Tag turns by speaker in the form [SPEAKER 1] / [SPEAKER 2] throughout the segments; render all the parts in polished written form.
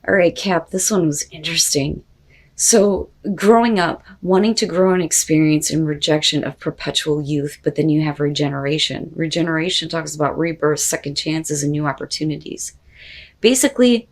[SPEAKER 1] All right, Cap, this one was interesting. So, growing up, wanting to grow and experience in rejection of perpetual youth, but then you have regeneration. Regeneration talks about rebirth, second chances, and new opportunities. Basically,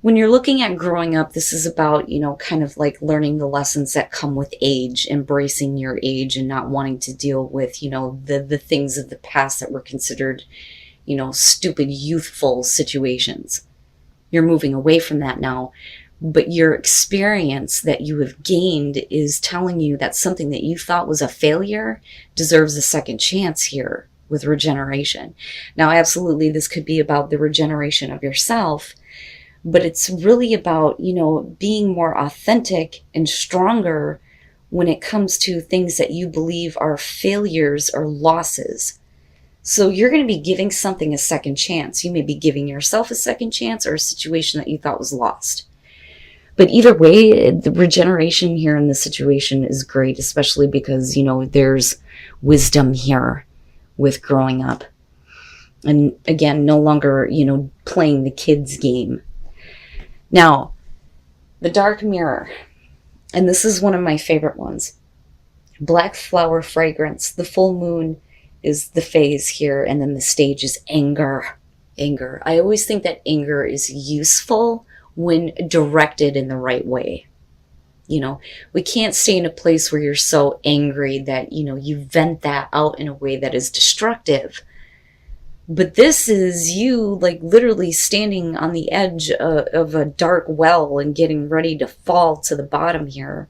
[SPEAKER 1] when you're looking at growing up, this is about, kind of like learning the lessons that come with age, embracing your age and not wanting to deal with, the things of the past that were considered, stupid, youthful situations. You're moving away from that now, but your experience that you have gained is telling you that something that you thought was a failure deserves a second chance here with regeneration. Now, absolutely, this could be about the regeneration of yourself, but it's really about, being more authentic and stronger when it comes to things that you believe are failures or losses. So you're going to be giving something a second chance. You may be giving yourself a second chance or a situation that you thought was lost. But either way, the regeneration here in this situation is great, especially because, there's wisdom here with growing up. And again, no longer, playing the kids game. Now, the dark mirror. And this is one of my favorite ones. Black flower fragrance. The full moon is the phase here, and then the stage is anger. Anger. I always think that anger is useful when directed in the right way. We can't stay in a place where you're so angry that, you vent that out in a way that is destructive. But this is you, like, literally standing on the edge of a dark well and getting ready to fall to the bottom here.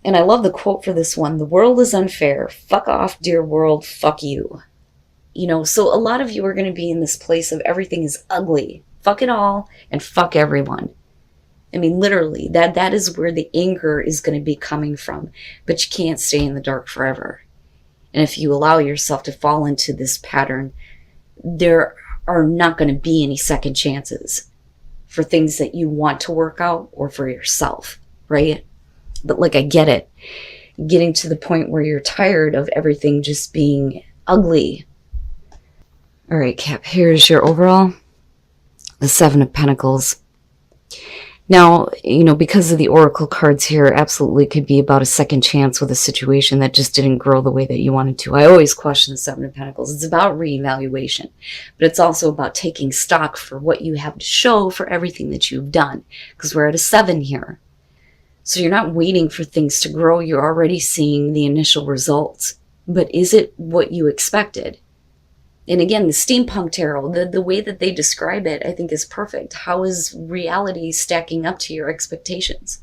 [SPEAKER 1] And I love the quote for this one. The world is unfair. Fuck off, dear world. Fuck you. So a lot of you are going to be in this place of everything is ugly. Fuck it all and fuck everyone. I mean, literally, that is where the anger is going to be coming from. But you can't stay in the dark forever. And if you allow yourself to fall into this pattern, there are not going to be any second chances for things that you want to work out or for yourself, right? But like, I get it. Getting to the point where you're tired of everything just being ugly. All right, Cap, here's your overall. The Seven of Pentacles. Now, because of the Oracle cards here, absolutely could be about a second chance with a situation that just didn't grow the way that you wanted to. I always question the Seven of Pentacles. It's about reevaluation, but it's also about taking stock for what you have to show for everything that you've done, because we're at a 7 here. So you're not waiting for things to grow. You're already seeing the initial results. But is it what you expected? And again, the steampunk tarot, the way that they describe it, I think is perfect. How is reality stacking up to your expectations?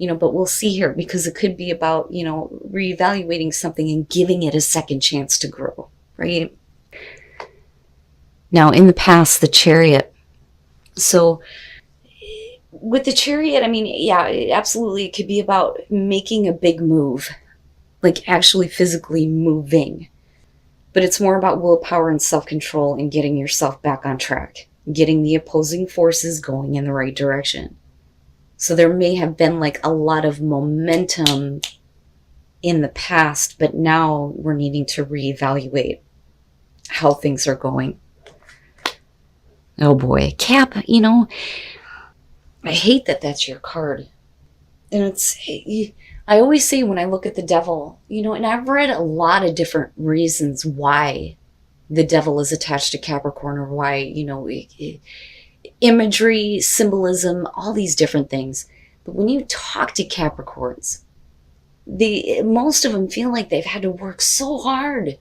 [SPEAKER 1] But we'll see here, because it could be about, reevaluating something and giving it a second chance to grow, right? Now, in the past, the Chariot. So with the Chariot, I mean, yeah, absolutely. It could be about making a big move, like actually physically moving. But it's more about willpower and self-control and getting yourself back on track, getting the opposing forces going in the right direction. So there may have been like a lot of momentum in the past, but now we're needing to reevaluate how things are going. Oh boy, Cap, I hate that that's your card. And I always say when I look at the devil, and I've read a lot of different reasons why the devil is attached to Capricorn, or why, imagery, symbolism, all these different things. But when you talk to Capricorns, most of them feel like they've had to work so hard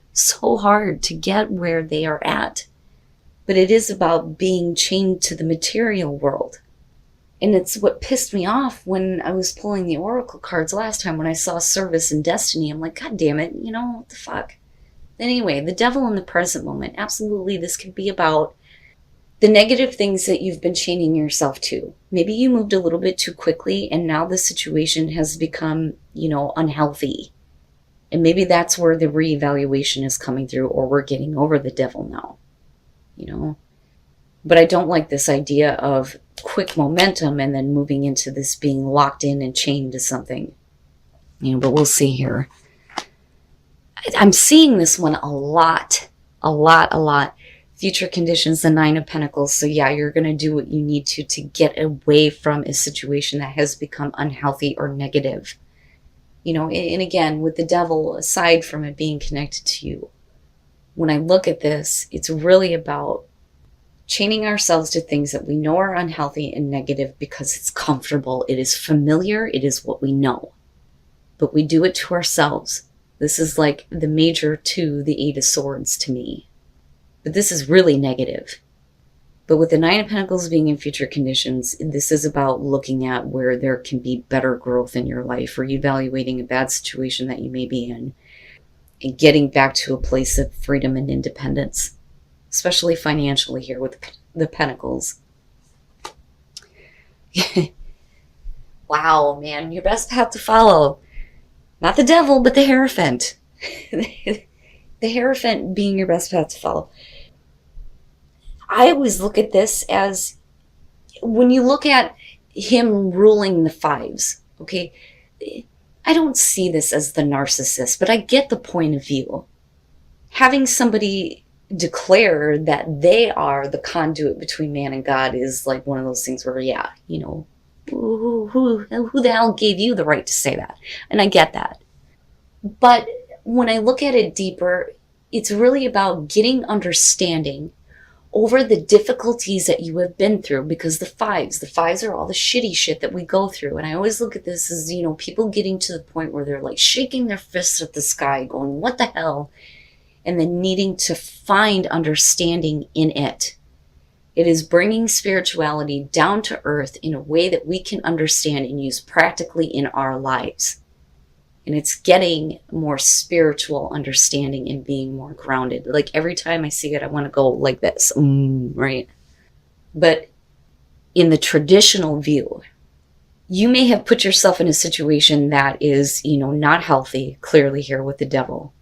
[SPEAKER 1] to get where they are at. But it is about being chained to the material world. And it's what pissed me off when I was pulling the Oracle cards last time, when I saw service and destiny. I'm like, God damn it, what the fuck? Anyway, the devil in the present moment. Absolutely, this could be about the negative things that you've been chaining yourself to. Maybe you moved a little bit too quickly, and now the situation has become, unhealthy. And maybe that's where the reevaluation is coming through, or we're getting over the devil now, But I don't like this idea of quick momentum and then moving into this being locked in and chained to something. But we'll see here. I'm seeing this one a lot. Future conditions, the Nine of Pentacles. So yeah, you're going to do what you need to get away from a situation that has become unhealthy or negative. You know, and again, with the Devil, aside from it being connected to you, when I look at this, it's really about chaining ourselves to things that we know are unhealthy and negative because it's comfortable, it is familiar, it is what we know. But we do it to ourselves. This is like the major to the Eight of Swords to me. But this is really negative. But with the Nine of Pentacles being in future conditions, this is about looking at where there can be better growth in your life, or evaluating a bad situation that you may be in, and getting back to a place of freedom and independence, especially financially here with the Pentacles. Wow, man, your best path to follow. Not the Devil, but the Hierophant. The Hierophant being your best path to follow. I always look at this as, when you look at him ruling the fives, okay, I don't see this as the narcissist, but I get the point of view. Having somebody declare that they are the conduit between man and God is like one of those things where, yeah, you know, who the hell gave you the right to say that? And I get that. But when I look at it deeper, it's really about getting understanding over the difficulties that you have been through, because the fives are all the shitty shit that we go through. And I always look at this as, you know, people getting to the point where they're like shaking their fists at the sky going, what the hell? And then needing to find understanding in it. It is bringing spirituality down to earth in a way that we can understand and use practically in our lives. And it's getting more spiritual understanding and being more grounded. Like every time I see it, I want to go like this, right? But in the traditional view, you may have put yourself in a situation that is, you know, not healthy, clearly here with the Devil.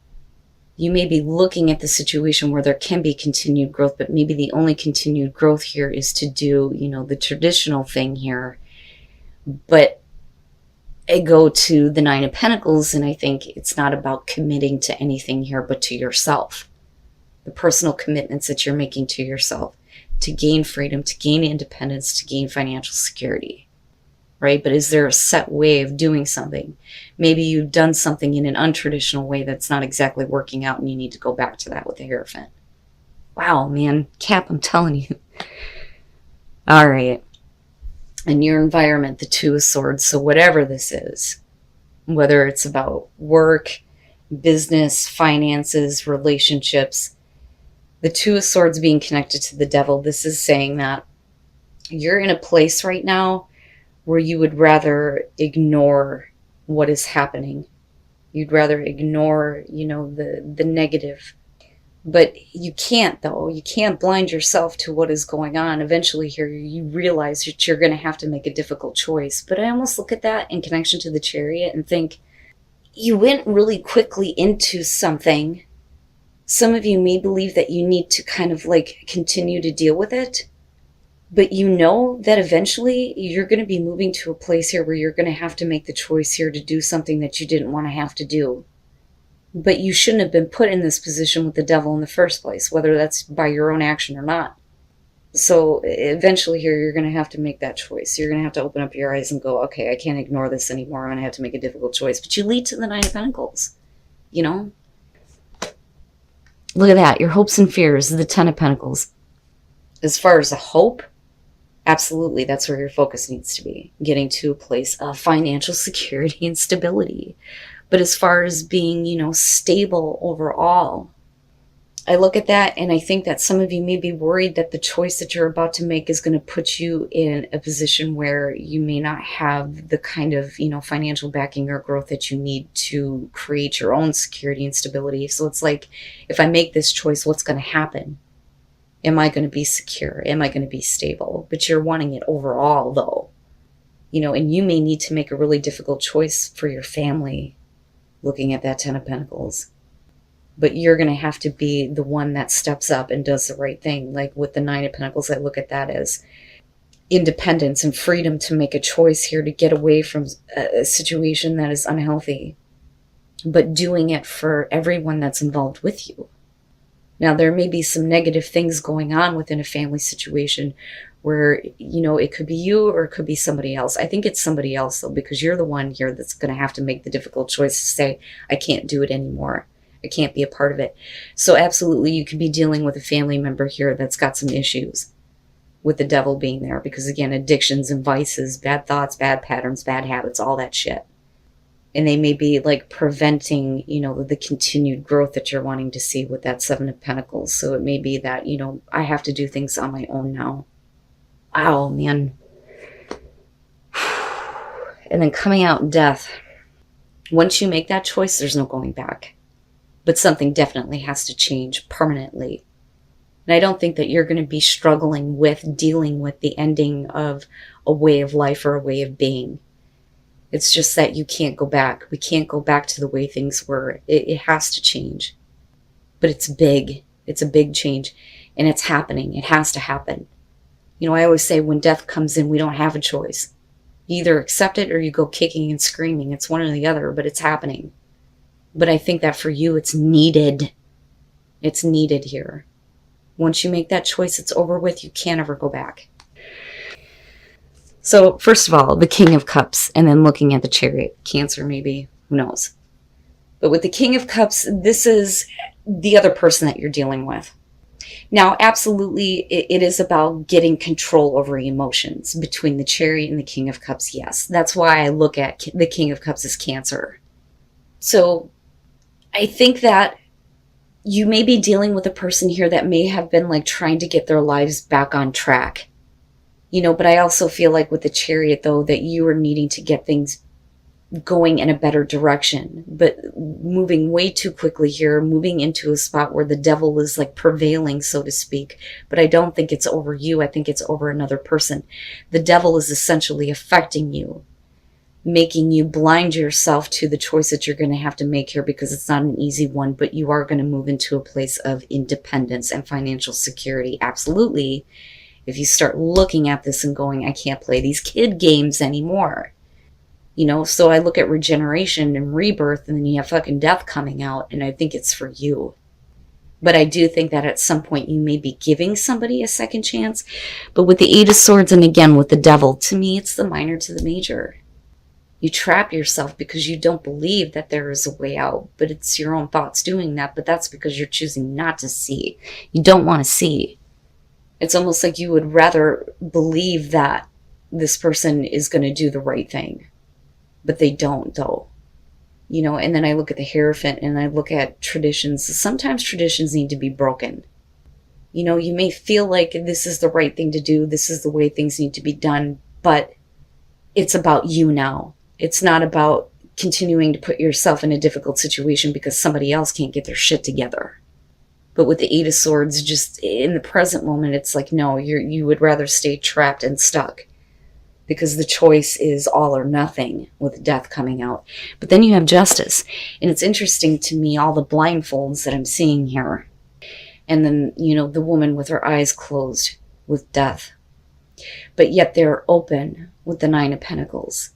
[SPEAKER 1] You may be looking at the situation where there can be continued growth, but maybe the only continued growth here is to do, you know, the traditional thing here. But I go to the Nine of Pentacles, and I think it's not about committing to anything here, but to yourself. The personal commitments that you're making to yourself to gain freedom, to gain independence, to gain financial security, right? But is there a set way of doing something? Maybe you've done something in an untraditional way that's not exactly working out, and you need to go back to that with the Hierophant. Wow, man. Cap, I'm telling you. All right. In your environment, the Two of Swords. So whatever this is, whether it's about work, business, finances, relationships, the Two of Swords being connected to the Devil, this is saying that you're in a place right now where you would rather ignore what is happening. You'd rather ignore, you know, the negative. But you can't, though. You can't blind yourself to what is going on. Eventually here, you realize that you're going to have to make a difficult choice. But I almost look at that in connection to the Chariot and think, you went really quickly into something. Some of you may believe that you need to kind of like continue to deal with it. But you know that eventually you're going to be moving to a place here where you're going to have to make the choice here to do something that you didn't want to have to do. But you shouldn't have been put in this position with the Devil in the first place, whether that's by your own action or not. So eventually here, you're going to have to make that choice. You're going to have to open up your eyes and go, okay, I can't ignore this anymore. I'm going to have to make a difficult choice. But you lead to the Nine of Pentacles, you know? Look at that. Your hopes and fears, the Ten of Pentacles. As far as the hope, absolutely, that's where your focus needs to be. Getting to a place of financial security and stability. But as far as being, you know, stable overall, I look at that and I think that some of you may be worried that the choice that you're about to make is going to put you in a position where you may not have the kind of, you know, financial backing or growth that you need to create your own security and stability. So it's like, if I make this choice, what's going to happen? Am I going to be secure? Am I going to be stable? But you're wanting it overall, though. You know, and you may need to make a really difficult choice for your family, looking at that Ten of Pentacles. But you're going to have to be the one that steps up and does the right thing. Like with the Nine of Pentacles, I look at that as independence and freedom to make a choice here to get away from a situation that is unhealthy. But doing it for everyone that's involved with you. Now, there may be some negative things going on within a family situation where, it could be you or it could be somebody else. I think it's somebody else, though, because you're the one here that's going to have to make the difficult choice to say, I can't do it anymore. I can't be a part of it. So absolutely, you could be dealing with a family member here that's got some issues with the devil being there. Because again, addictions and vices, bad thoughts, bad patterns, bad habits, all that shit. And they may be like preventing, the continued growth that you're wanting to see with that Seven of Pentacles. So it may be that, I have to do things on my own now. Wow, man. And then coming out death. Once you make that choice, there's no going back. But something definitely has to change permanently. And I don't think that you're going to be struggling with dealing with the ending of a way of life or a way of being. It's just that you can't go back. We can't go back to the way things were. It has to change. But it's big. It's a big change. And it's happening. It has to happen. I always say when death comes in, we don't have a choice. You either accept it or you go kicking and screaming. It's one or the other, but it's happening. But I think that for you, it's needed. It's needed here. Once you make that choice, it's over with. You can't ever go back. So, first of all, the King of Cups, and then looking at the Chariot. Cancer, maybe. Who knows? But with the King of Cups, this is the other person that you're dealing with. Now, absolutely, it is about getting control over emotions between the Chariot and the King of Cups, yes. That's why I look at the King of Cups as Cancer. So, I think that you may be dealing with a person here that may have been like trying to get their lives back on track. But I also feel like with the Chariot, though, that you are needing to get things going in a better direction, but moving way too quickly here, moving into a spot where the devil is like prevailing, so to speak. But I don't think it's over you. I think it's over another person. The devil is essentially affecting you, making you blind yourself to the choice that you're going to have to make here, because it's not an easy one, but you are going to move into a place of independence and financial security. Absolutely. If you start looking at this and going, I can't play these kid games anymore. So I look at regeneration and rebirth, and then you have fucking death coming out, and I think it's for you. But I do think that at some point you may be giving somebody a second chance. But with the Eight of Swords, and again with the devil, to me it's the minor to the major. You trap yourself because you don't believe that there is a way out, but it's your own thoughts doing that. But that's because you're choosing not to see. You don't want to see. It's almost like you would rather believe that this person is going to do the right thing, but they don't, though. And then I look at the Hierophant and I look at traditions. Sometimes traditions need to be broken. You may feel like this is the right thing to do. This is the way things need to be done, but it's about you now. It's not about continuing to put yourself in a difficult situation because somebody else can't get their shit together. But with the Eight of Swords, just in the present moment, it's like, no, you would rather stay trapped and stuck because the choice is all or nothing with death coming out. But then you have Justice. And it's interesting to me, all the blindfolds that I'm seeing here. And then, the woman with her eyes closed with death. But yet they're open with the Nine of Pentacles.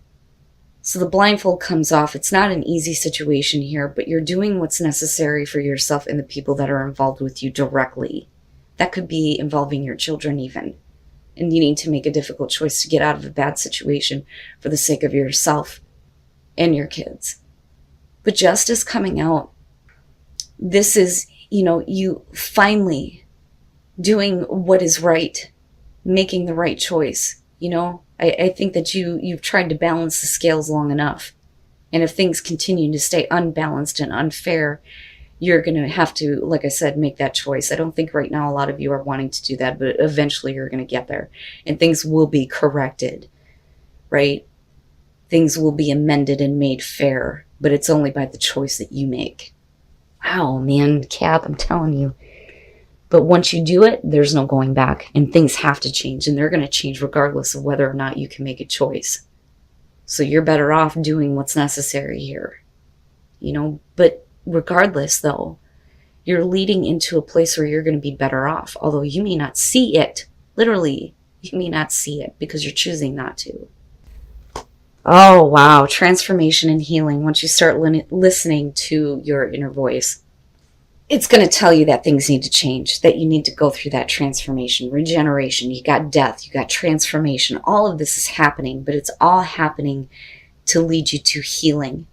[SPEAKER 1] So the blindfold comes off. It's not an easy situation here, but you're doing what's necessary for yourself and the people that are involved with you directly. That could be involving your children even, and needing to make a difficult choice to get out of a bad situation for the sake of yourself and your kids. But Justice coming out, this is, you finally doing what is right, making the right choice, I think that you've tried to balance the scales long enough. And if things continue to stay unbalanced and unfair, you're going to have to, like I said, make that choice. I don't think right now a lot of you are wanting to do that, but eventually you're going to get there. And things will be corrected, right? Things will be amended and made fair, but it's only by the choice that you make. Wow, man, Cap, I'm telling you. But once you do it, there's no going back, and things have to change, and they're going to change regardless of whether or not you can make a choice. So you're better off doing what's necessary here, but regardless though, you're leading into a place where you're going to be better off, although you may not see it. Literally, you may not see it because you're choosing not to. Oh, wow. Transformation and healing once you start listening to your inner voice. it's going to tell you that things need to change, that you need to go through that transformation, regeneration. You got death, you got transformation. All of this is happening, but it's all happening to lead you to healing.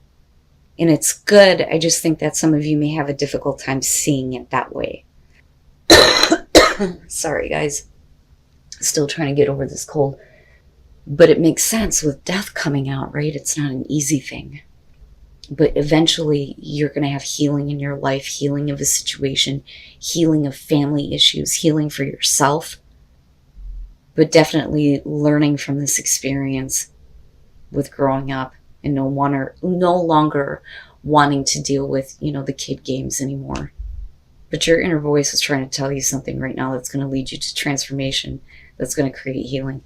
[SPEAKER 1] And it's good. I just think that some of you may have a difficult time seeing it that way. Sorry, guys. Still trying to get over this cold. But it makes sense with death coming out, right? It's not an easy thing. But eventually you're going to have healing in your life, healing of a situation, healing of family issues, healing for yourself. But definitely learning from this experience with growing up and no longer wanting to deal with, the kid games anymore. But your inner voice is trying to tell you something right now that's going to lead you to transformation, that's going to create healing.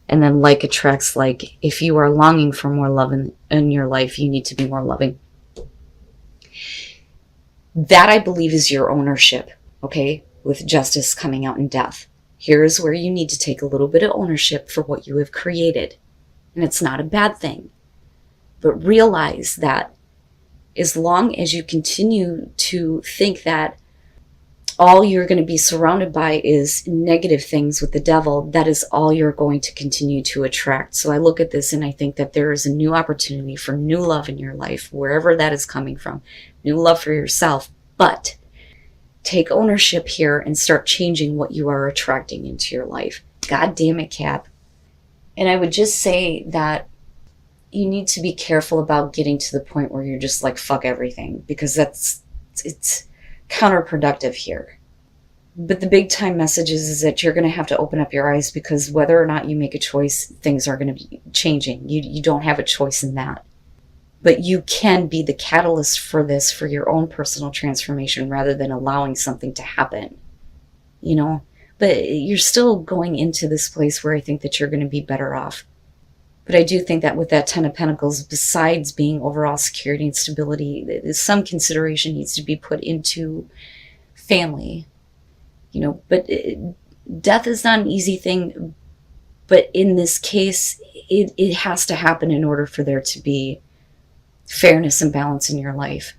[SPEAKER 1] And then like attracts like. If you are longing for more love in your life, you need to be more loving. That, I believe, is your ownership, okay? With justice coming out in death. Here's where you need to take a little bit of ownership for what you have created. And it's not a bad thing. But realize that as long as you continue to think that all you're going to be surrounded by is negative things with the devil, that is all you're going to continue to attract. So I look at this and I think that there is a new opportunity for new love in your life, wherever that is coming from. New love for yourself. But take ownership here and start changing what you are attracting into your life. God damn it, Cap. And I would just say that you need to be careful about getting to the point where you're just like, fuck everything, because it's counterproductive here. But the big time message is that you're going to have to open up your eyes, because whether or not you make a choice, things are going to be changing. You don't have a choice in that. But you can be the catalyst for this, for your own personal transformation, rather than allowing something to happen. But you're still going into this place where I think that you're going to be better off. But I do think that with that 10 of Pentacles, besides being overall security and stability, some consideration needs to be put into family. But death is not an easy thing. But in this case, it has to happen in order for there to be fairness and balance in your life.